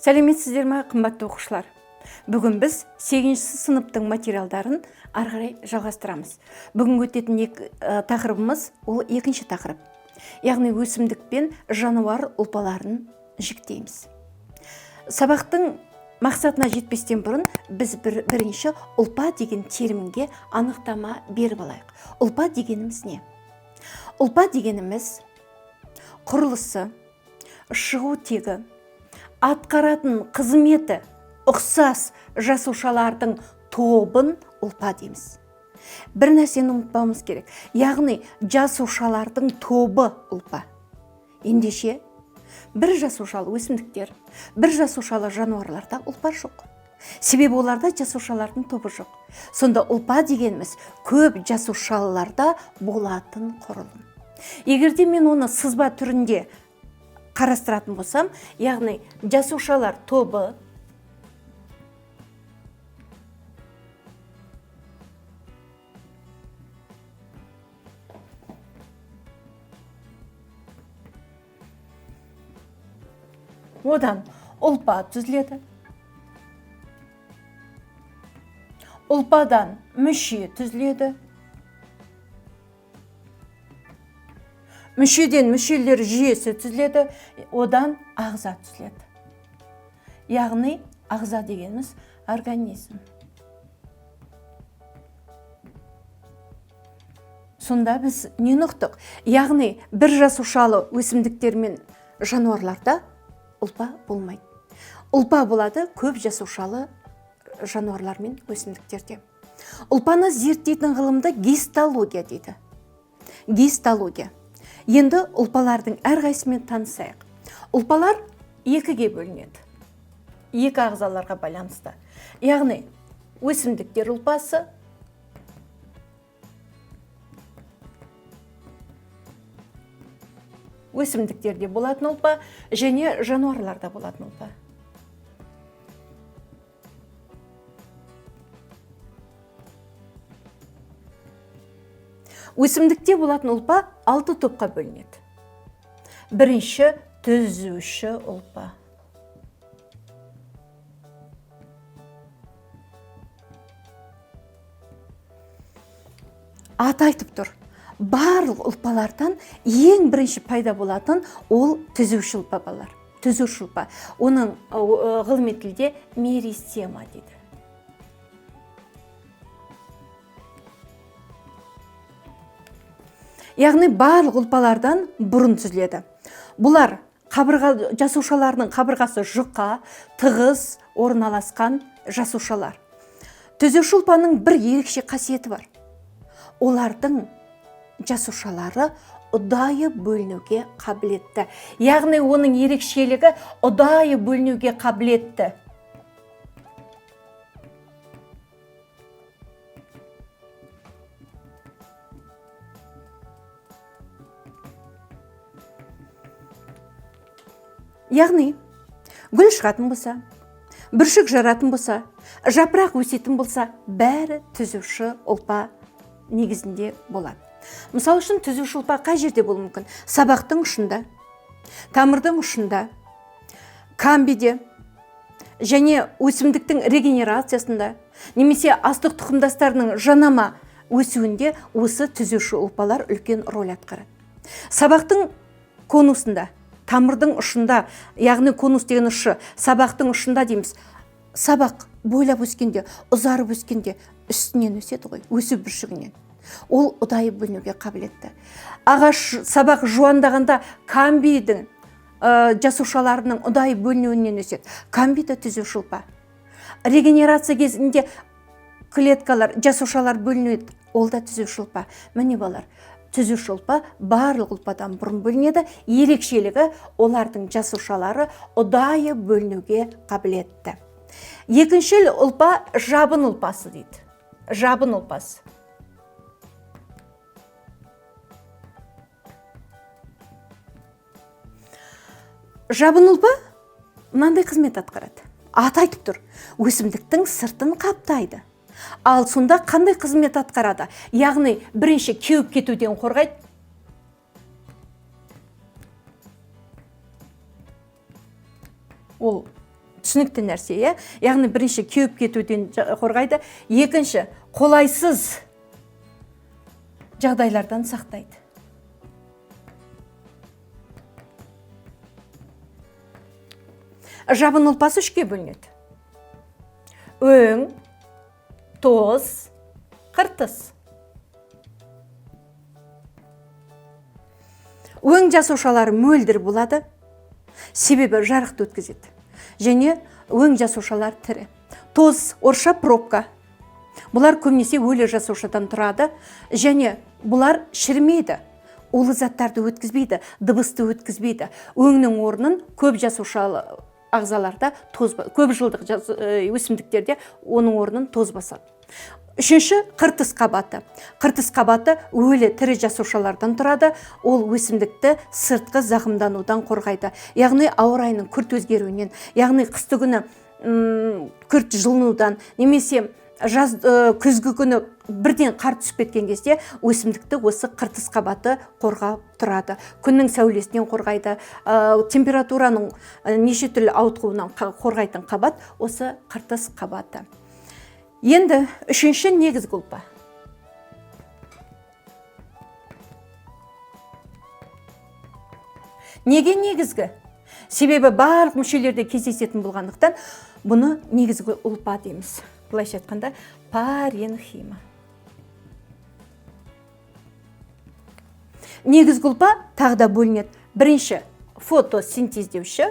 Сәлеметсіздер ме, қымбатты оқушылар? Бүгін біз 8 сыныптың материалдарын ары қарай жалғастырамыз. Бүгін өтетін тақырыбымыз ол екінші тақырып. Яғни өсімдік пен жануар ұлпаларын жіктейміз. Сабақтың мақсатына жетпестен бұрын біз бірінші ұлпа деген терминге анықтама беріп алайық. Ұлпа дегеніміз не? Ұлпа дегеніміз құрылысы, шығу тегі, атқаратын қызметі ұқсас жасушалардың тобын ұлпа дейміз. Бір нәрсені ұмытпауымыз керек. Яғни жасушалардың тобы ұлпа. Ендеше бір жасушалы өсімдіктер, бір жасушалы жануарларда ұлпа жоқ. Себебі оларда жасушалардың тобы жоқ. Сонда ұлпа дегеніміз көп жасушалыларда болатын құрылым. Егерде мен оны сызба түрінде қарастыратын болсам, яғни жасушалар тобы одан ұлпа түзіледі. Ұлпадан мүше түзіледі. Мүшеден мүшелер жүйесі түзіледі, одан ағза түзіледі. Яғни ағза дегеніміз организм. Сонда біз не ұқтық? Яғни бір жасушалы өсімдіктер мен жануарларда ұлпа болмайды. Ұлпа болады көп жасушалы жануарлар мен өсімдіктерде. Ұлпаны зерттейтін ғылымда гистология дейді. Гистология. Енді ұлпалардың әрқайсымен танысайық. Ұлпалар екіге бөлінеді. Екі ағзаларға байланысты. Яғни өсімдіктер ұлпасы, өсімдіктерде болатын ұлпа және жануарларда болатын ұлпа. Өсімдікте болатын ұлпа 6 топқа бөлінеді. Бірінші түзуші ұлпа. Аты айтып тұр. Барлық ұлпалардан ең бірінші пайда болатын ол түзуші ұлпа балар. Түзуші ұлпа. Оның ғылыми тілде меристема дейді. Яғни барлық ұлпалардан бұрын түзіледі. Бұлар жасушаларының қабырғасы жұқа, тығыз орналасқан жасушалар. Түзуші ұлпаның бір ерекше қасиеті бар. Олардың жасушалары ұдайы бөлінуге қабілетті. Яғни оның ерекшелігі ұдайы бөлінуге қабілетті. Яғни гүл шығатын болса, бүршік жаратын болса, жапырақ өсетін болса, бәрі түзуші ұлпа негізінде болады. Мысал үшін түзуші ұлпа қай жерде болуы мүмкін? Сабақтың ұшында, тамырдың ұшында, камбиде және өсімдіктің регенерациясында, немесе астық тұқымдастарының жанама өсуінде осы түзуші ұлпалар үлкен рөл атқарады. Сабақтың конусында, тамырдың ұшында, яғни конус деген ұшы, сабақтың ұшында дейміз. Сабақ бойлап өскенде, ұзарып өскенде үстінен өседі ғой, өсу бүршігінен. Ол ұдайы бөлінуге қабілетті. Ағаш сабақ жуандағанда камбидің жасушаларының ұдайы бөлінуінен өседі. Камбиді түзуші ұлпа. Регенерация кезінде клеткалар, жасушалар бөлінеді, ол да түзуші ұлпа. Міне балар. Түзуші ұлпа барлық ұлпадан бұрын бөлінеді, ерекшелігі олардың жасушалары ұдайы бөлінуге қабілетті. Екінші ұлпа жабын ұлпасы дейді. Жабын ұлпасы. Жабын ұлпа мынандай қызмет атқарады. Аты айтып тұр, өсімдіктің сыртын қаптайды. Ал сонда қандай қызмет атқарады? Яғни бірінші кеуіп кетуден қорғайды. Ол түсінікті нәрсе, иә. Яғни бірінші кеуіп кетуден қорғайды, екінші қолайсыз жағдайлардан сақтайды. Жабын ұлпасы үшке бөлінеді. Өң, тоз, қыртыс. Өң жасушалары мөлдір болады, себебі жарықты өткізеді. Және өң жасушалар тірі. Тоз, орысша пробка. Бұлар көбінесе өлі жасушадан тұрады, және бұлар шірімейді. Улы заттарды өткізбейді, дыбысты өткізбейді. Өңнің орнын көп жасушалы ағзаларда көп жылдық өсімдіктерде оның орнын тоз басады. Үшінші қыртыс қабаты. Қыртыс қабаты өлі тірі жасушалардан тұрады. Ол өсімдікті сыртқы зақымданудан қорғайды. Яғни ауа райының күрт өзгеруінен, яғни қысты күні күрт жылынудан, немесе күзгі күні бірден қар түсіп кеткен кезде өсімдікті осы қыртыс қабаты қорғап тұрады. Күннің сәулесінен қорғайды, температураның неше түрлі ауытқуынан қорғайтын қабат осы қыртыс қабаты. Енді үшінші негізгі ұлпа. Неге негізгі? Себебі барлық мүшелерде кездесетін болғандықтан бұны негізгі ұлпа дейміз. Былайша айтқанда паренхима. Негізгі ұлпа тағы да бөлінеді. Бірінші фотосинтездеуші,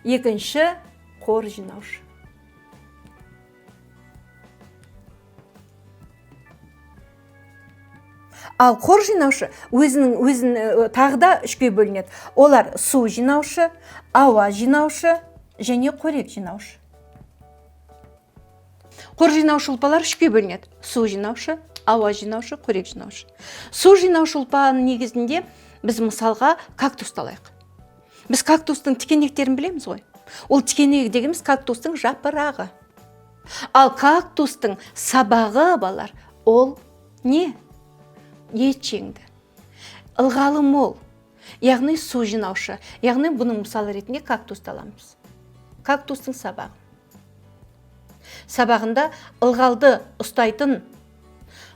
екінші қор жинаушы. Ал қор жинаушы өзін тағы да үшке бөлінеді. Олар су жинаушы, ауа жинаушы және қорек жинаушы. Қор жинаушы ұлпалар үшке бөлінеді. Су жинаушы, ауа жинаушы, қорек жинаушы. Су жинаушы ұлпаның негізінде біз мысалға кактусты алайық. Біз кактустың тікенектерін білеміз ғой. Ол тікенек дегеніміз кактустың жапырағы. Ал кактустың сабағы балар, ол не? Етшеңді. Ылғалы мол. Яғни су жинаушы. Яғни бұның мысалы ретінде кактусты аламыз. Кактустың сабағы. Сабағында ылғалды ұстайтын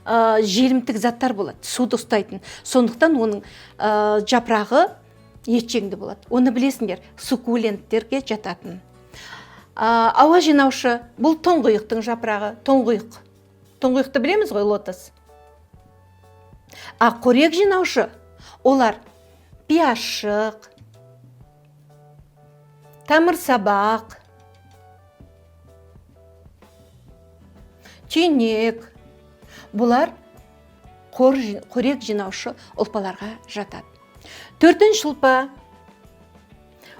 желімтік заттар болады, суды ұстайтын. Сондықтан оның жапырағы етшеңді болады. Оны білесіңдер, суккуленттерге жататын. Ауа жинаушы, бұл тоңғұйықтың жапырағы, тоңғұйық. Тоңғұйықты білеміз ғой, лотос. Қорек жинаушы, олар пияшық, тамырсабақ, түйнек. Бұлар қорек жинаушы ұлпаларға жатады. Төртінші ұлпа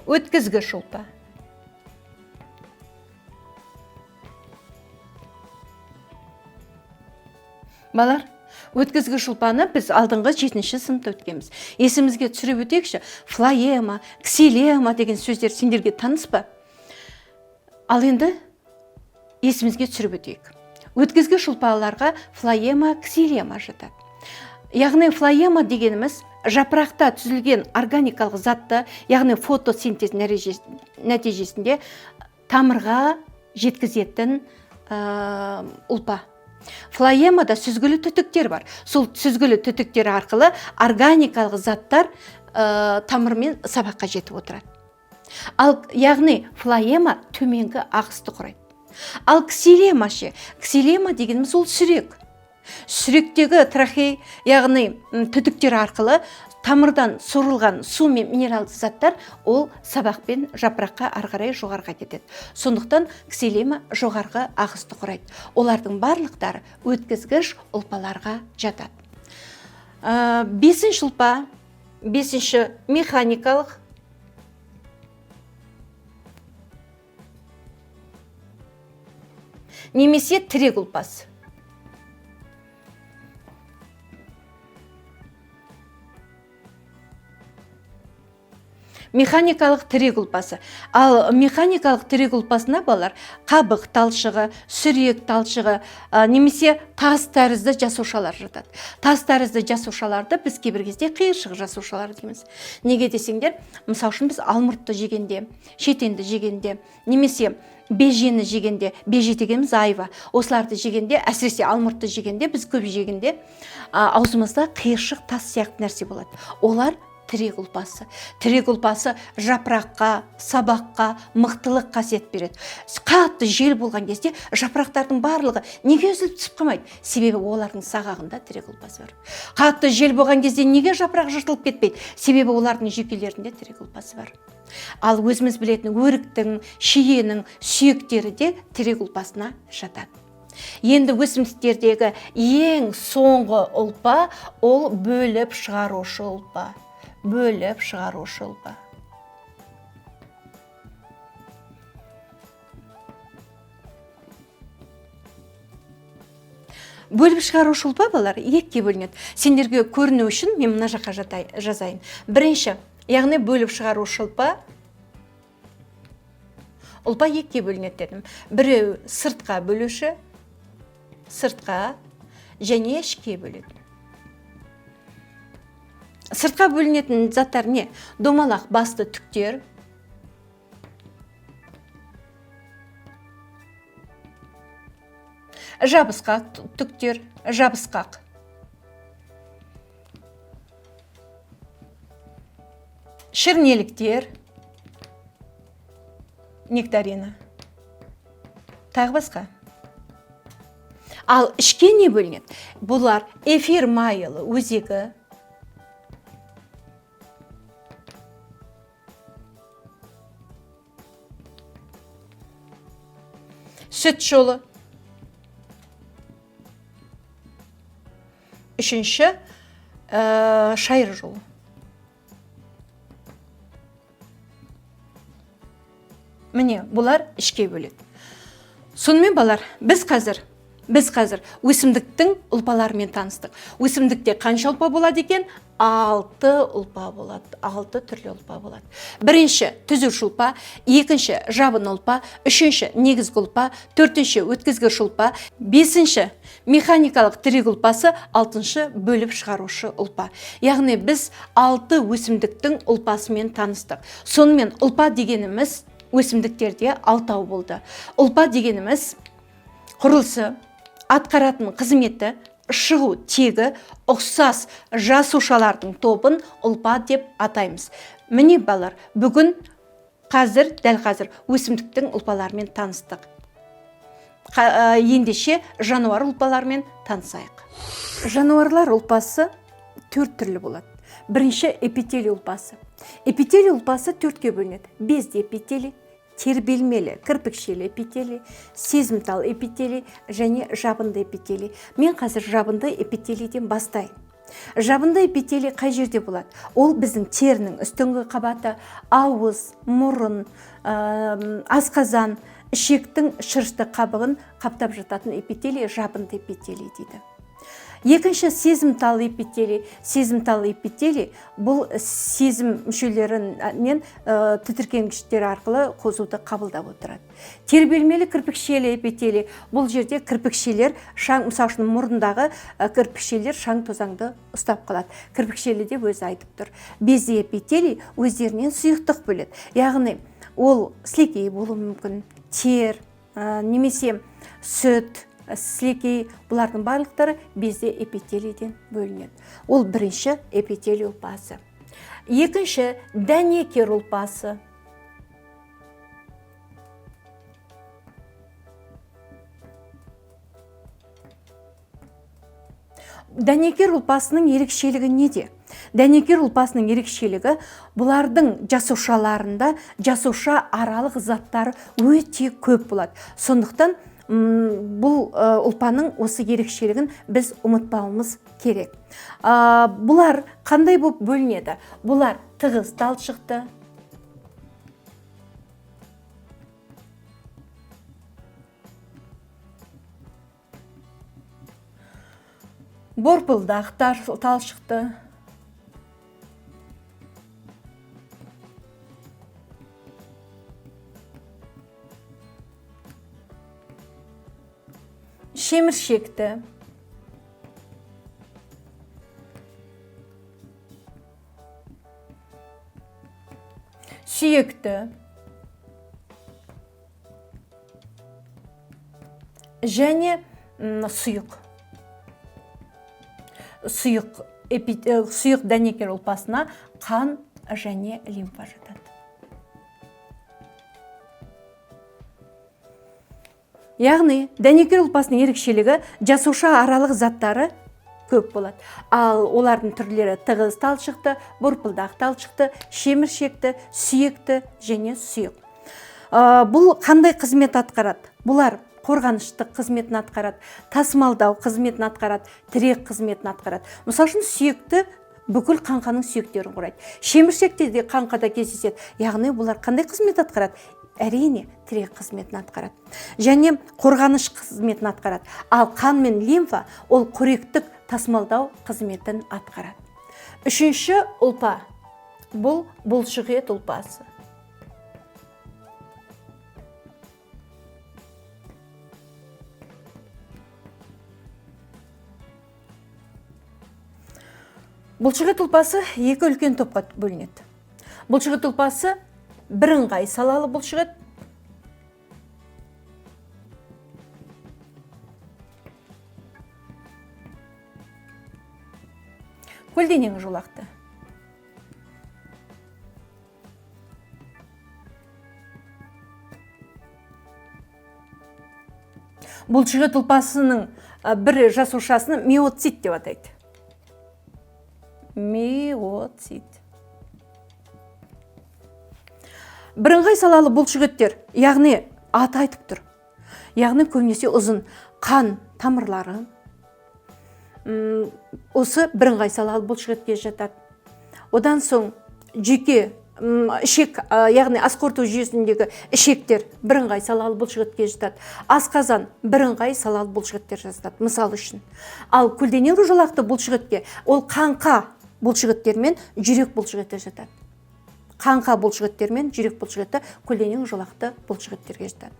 өткізгіш ұлпа. Балар, өткізгіш ұлпаны біз алдыңғы 7-ші сыныпта өткенбіз. Есімізге түсіріп өтейікші, флоема, ксилема деген сөздер сендерге таныс па? Ал енді есімізге түсіріп өтейік. Өткізгіш ұлпаларға флоема, ксилема жатады. Яғни флоема дегеніміз жапырақта түзілген органикалық затты, яғни фотосинтез нәтижесінде тамырға жеткізетін ұлпа. Флоемада сүзгілі түтіктер бар. Сол сүзгілі түтіктер арқылы органикалық заттар тамырмен сабаққа жетіп отырады. Ал яғни флоема төменгі ағысты құрайды. Ал ксилема ше? Ксилема дегеніміз ол сүрек. Сүректегі трахей, яғни түтіктер арқылы тамырдан сорылған су мен минералды заттар ол сабақпен жапыраққа ары қарай жоғарыға кетеді. Сондықтан ксилема жоғарғы ағысты құрайды. Олардың барлықтары өткізгіш ұлпаларға жатады. Бесінші ұлпа, бесінші механикалық, немесе тірек ұлпасы. механикалық тірек ұлпасы. Ал механикалық тірек ұлпасына балар қабық талшығы, сүрек талшығы, немесе тас тәрізді жасушалар жатады. Тас тәрізді жасушаларды біз кейбір кезде қиыршық жасушалар дейміз. Неге десеңдер, мысалы үшін біз алмұртты жегенде, шетенді жегенде, немесе бежені жегенде, беже дегеніміз айва, осыларды жегенде, әсіресе алмұртты жегенде, біз көп жегенде аузымызда қиыршық тас сияқты нәрсе болады. Олар тірек ұлпасы. Тірек ұлпасы жапыраққа, сабаққа мықтылық қасиет береді. Қатты жел болған кезде жапырақтардың барлығы неге үзіліп түсіп қалмайды? Себебі олардың сағағында тірек ұлпасы бар. Қатты жел болған кезде неге жапырақ жыртылып кетпейді? Себебі олардың жүйкелерінде тірек ұлпасы бар. Ал өзіміз білетін өріктің, шиенің сүйектері де тірек ұлпасына жатады. Енді өсімдіктердегі ең соңғы ұлпа ол бөліп шығарушы ұлпа. Бөліп шығарушы ұлпа. Бөліп шығарушы ұлпа балар екіге бөлінеді. Сендерге көріну үшін мен мына жаққа жазайын. Бірінші, яғни бөліп шығарушы ұлпа екіге бөлінеді дедім. Біреу сыртқа бөлуші, сыртқа және ішке бөледі. Сыртқа бөлінетін заттар не? Домалақ басты түктер, жабысқақ түктер, жабысқақ, шірнеліктер, нектарина, тағы басқа. Ал ішке не бөлінеді? Бұлар эфир майылы өзегі, сүт жолы, үшінші шайыр жолы. Міне, бұлар ішке бөледі. Сонымен балар, біз қазір өсімдіктің ұлпаларымен таныстық. Өсімдікте қанша ұлпа болады екен? 6 ұлпа болады. 6 түрлі ұлпа болады. Бірінші түзуші ұлпа, екінші жабын ұлпа, үшінші негізгі ұлпа, төртінші өткізгіш ұлпа, бесінші механикалық тірек ұлпасы, алтыншы бөліп шығарушы ұлпа. Яғни біз 6 өсімдіктің ұлпасымен таныстық. Сонымен ұлпа дегеніміз өсімдіктерде 6 болды. Ұлпа дегеніміз құрылысы, атқаратын қызметі, шығу тегі, ұқсас жасушалардың тобын ұлпа деп атаймыз. Міне балар, бүгін дәл қазір өсімдіктің ұлпаларымен таныстық. Ендеше жануар ұлпаларымен танысайық. Жануарлар ұлпасы 4 түрлі болады. Бірінші эпителий ұлпасы. Эпителий ұлпасы 4-ке бөлінеді. Безді эпителий, тербелмелі, кірпікшелі эпителий, сезімтал эпителий және жабынды эпителий. Мен қазір жабынды эпителийден бастайын. Жабынды эпителий қай жерде болады? Ол біздің терінің үстіңгі қабаты, ауыз, мұрын, асқазан, ішектің шырышты қабығын қаптап жататын эпителий жабынды эпителий дейді. Екінші сезімтал эпителий. Сезімтал эпителий бұл сезім мүшелерінен тітіркенгіштер арқылы қозуды қабылдап отырады. Тербелмелі кірпікшелі эпителий. Бұл жерде кірпікшелер, мысалы үшін мұрындағы кірпікшелер шаң тозаңды ұстап қалады. Кірпікшелі деп өзі айтып тұр. Безді эпителий өздерінен сұйықтық бөледі. Яғни ол сілекей болуы мүмкін, тер, немесе сүт, сілекей, бұлардың барлықтары безді эпителийден бөлінеді. Ол бірінші эпителий ұлпасы. Екінші дәнекер ұлпасы. Дәнекер ұлпасының ерекшелігі неде? Дәнекер ұлпасының ерекшелігі бұлардың жасушаларында жасуша аралық заттары өте көп болады. Сондықтан бұл ұлпаның осы ерекшелігін біз ұмытпауымыз керек. Бұлар қандай болып бөлінеді? Бұлар тығыз талшықты, борпылдақ талшықты, шеміршекті, сүйекті, және сұйық. Сұйық дәнекер ұлпасына қан және лимфа жатады. Яғни, дәнекер ұлпасының ерекшелігі жасуша аралық заттары көп болады. Ал олардың түрлері тығыз талшықты, бұрпылдақ талшықты, шеміршекті, сүйекті және сұйық. Бұл қандай қызмет атқарады? Бұлар қорғаныштық қызметін атқарады, тасымалдау қызметін атқарады, тірек қызметін атқарады. Мысалы үшін сүйекті бүкіл қаңқаның сүйектерін құрайды. Шеміршекте де қаңқада кездеседі. Яғни бұлар қандай қызмет атқарады? Әрине, тірек қызметін атқарады. Және қорғаныш қызметін атқарады. Ал қан мен лимфа ол қоректік тасымалдау қызметін атқарады. Үшінші ұлпа бұл бұлшықет ұлпасы. Бұлшықет ұлпасы екі үлкен топқа бөлінеді. Бұлшықет ұлпасы бірыңғай салалы бұлшықет. Көлденең жолақты. Бұлшықет ұлпасының бір жасушасын миоцит деп атайды. Миоцит. Бірыңғай салалы бұлшықеттер, яғни аты айтып тұр. Яғни көбінесе ұзын қан тамырлары осы бірыңғай салалы бұлшықетке жатады. Одан соң жүйке, ішек, яғни ас қорыту жүйесіндегі ішектер бірыңғай салалы бұлшықетке жатады. Асқазан бірыңғай салалы бұлшықеттер жатады, мысалы үшін. Ал көлденең жолақты бұлшықетке ол қаңқа бұлшықеттер мен жүрек бұлшықеті жатады. Қаңқа бұлшықеттер мен жүрек бұлшықеті көлденең жолақты бұлшықеттерге жатады.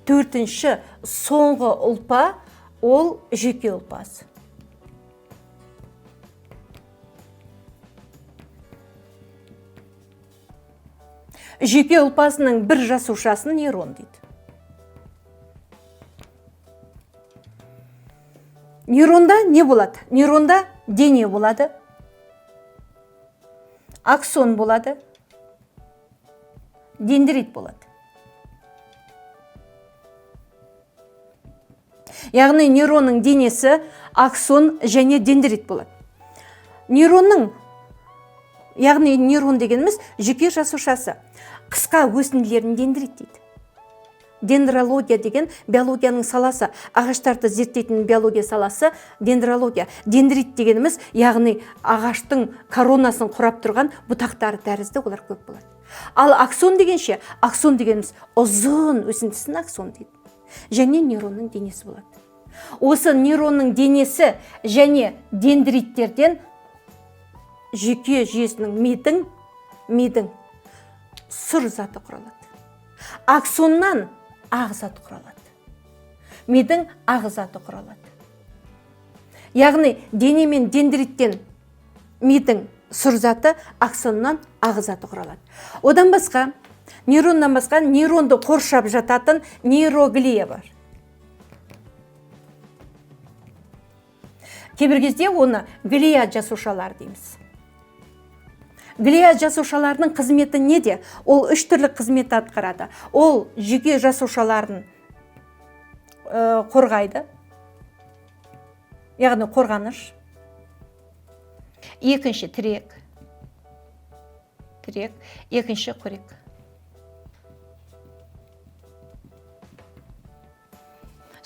Төртінші, соңғы ұлпа ол жүйке ұлпасы. Жүйке ұлпасының бір жасушасын нейрон дейді. Нейронда не болады? Нейронда дене болады, аксон болады, дендрит болады. Яғни нейронның денесі аксон және дендрит болады. Нейронның, яғни нейрон дегеніміз жүйке жасушасы. Қысқа өсінділерін дендрит дейді. Дендрология деген биологияның саласы, ағаштарды зерттейтін биология саласы дендрология. Дендрит дегеніміз, яғни ағаштың коронасын құрап тұрған бұтақтары тәрізді, олар көп болады. Ал аксон дегенше, аксон дегеніміз ұзын өсіндісін аксон дейді. Және нейронның денесі болады. Осы нейронның денесі және дендриттерден жүйке жүйесінің мидың сұр заты құралады. Аксоннан ақ заты құралады. Мидың ақ заты құралады. Яғни дене мен дендриттен мидың сұр заты, аксоннан ақ заты құралады. Одан басқа, нейроннан басқа нейронды қоршап жататын нейроглия бар. Кейбір кезде оны глия жасушалар дейміз. Глия жасушаларының қызметі неде? Ол үш түрлі қызметті атқарады. Ол жүйке жасушаларын қорғайды. Яғни қорғаныш. Екінші тірек. Екінші қорек.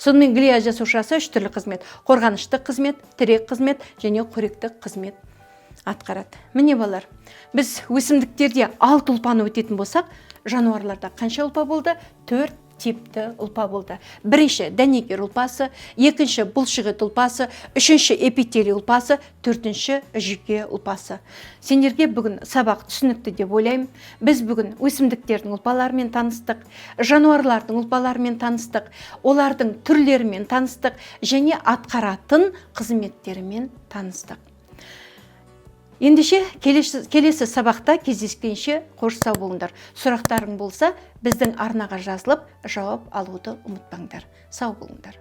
Сонымен глия жасушасы үш түрлі қызмет. Қорғаныштық қызмет, тірек қызмет және қоректік қызмет атқарады. Міне балар, біз өсімдіктерде 6 ұлпаны өтетін болсақ, жануарларда қанша ұлпа болды? 4 типті ұлпа болды. Бірінші дәнекер ұлпасы, екінші бұлшықет ұлпасы, үшінші эпителий ұлпасы, төртінші жүйке ұлпасы. Сендерге бүгін сабақ түсінікті деп ойлаймын. Біз бүгін өсімдіктердің ұлпаларымен таныстық, жануарлардың ұлпаларымен таныстық, олардың түрлерімен таныстық және атқаратын қызметтерімен таныстық. Ендеше келесі сабақта кездескенше қош сау болыңдар. Сұрақтарың болса, біздің арнаға жазылып, жауап алуды ұмытпаңдар. Сау болыңдар.